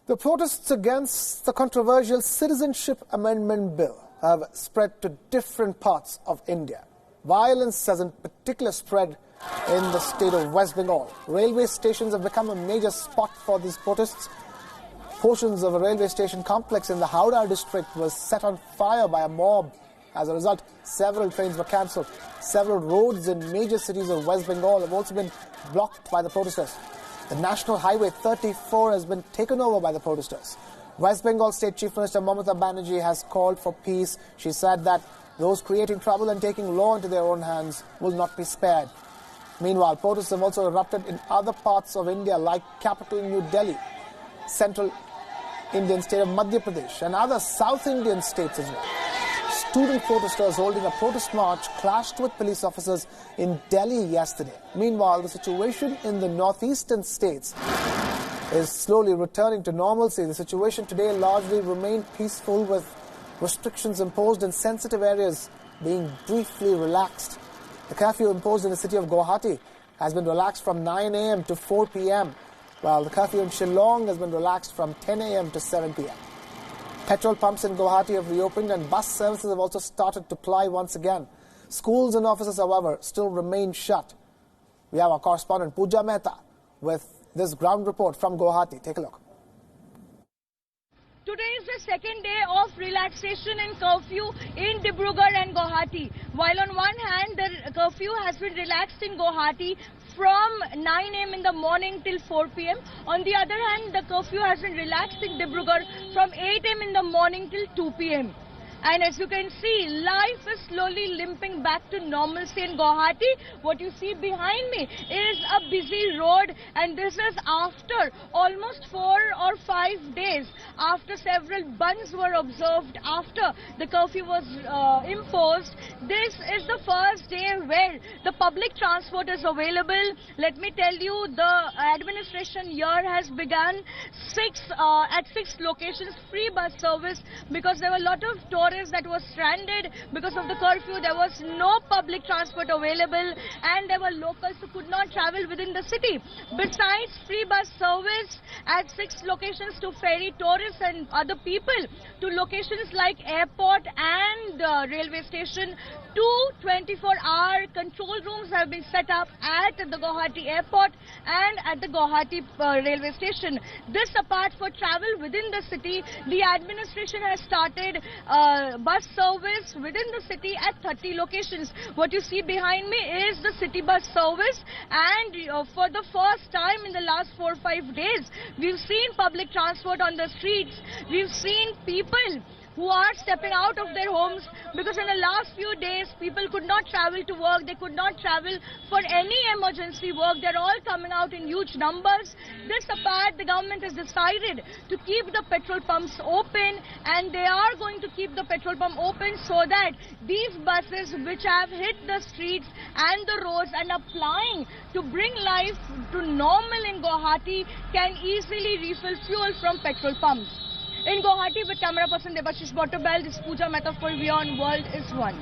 The protests against the controversial Citizenship Amendment Bill have spread to different parts of India. Violence has in particular spread in the state of West Bengal. Railway stations have become a major spot for these protests. Portions of a railway station complex in the Howrah district was set on fire by a mob. As a result, several trains were cancelled. Several roads in major cities of West Bengal have also been blocked by the protesters. The National Highway 34 has been taken over by the protesters. West Bengal State Chief Minister Mamata Banerjee has called for peace. She said that those creating trouble and taking law into their own hands will not be spared. Meanwhile, protests have also erupted in other parts of India like capital New Delhi, central Indian state of Madhya Pradesh and other South Indian states as well. Student protesters holding a protest march clashed with police officers in Delhi yesterday. Meanwhile, the situation in the northeastern states is slowly returning to normalcy. The situation today largely remained peaceful, with restrictions imposed in sensitive areas being briefly relaxed. The curfew imposed in the city of Guwahati has been relaxed from 9 a.m. to 4 p.m., while the curfew in Shillong has been relaxed from 10 a.m. to 7 p.m. Petrol pumps in Guwahati have reopened and bus services have also started to ply once again. Schools and offices, however, still remain shut. We have our correspondent Pooja Mehta with this ground report from Guwahati. Take a look. Today is the second day of relaxation in curfew in Dibrugarh and Guwahati. While on one hand, the curfew has been relaxed in Guwahati from 9 a.m. in the morning till 4 p.m. On the other hand, the curfew has been relaxed in Dibrugarh from 8 a.m. in the morning till 2 p.m. And as you can see, life is slowly limping back to normalcy in Guwahati. What you see behind me is a busy road, and this is after almost 4 or 5 days after several bans were observed, after the curfew was imposed. This is the first day where the public transport is available. Let me tell you, the administration here has begun at 6 locations free bus service, because there were a lot of tourists that was stranded because of the curfew. There was no public transport available and there were locals who could not travel within the city. Besides free bus service at 6 locations to ferry tourists and other people to locations like airport and railway station, 2 24-hour control rooms have been set up at the Guwahati airport and at the Guwahati railway station. This apart, for travel within the city, the administration has started bus service within the city at 30 locations. What you see behind me is the city bus service, and for the first time in the last 4 or 5 days, we've seen public transport on the streets. We've seen people who are stepping out of their homes, because in the last few days people could not travel to work, they could not travel for any emergency work. They're all coming out in huge numbers. This apart, the government has decided to keep the petrol pumps open, and they are going to keep the petrol pump open so that these buses which have hit the streets and the roads and are applying to bring life to normal in Guwahati can easily refill fuel from petrol pumps. In Guwahati, with camera person Debashish Bottabel, this is Pooja Mehta for Beyond World is One.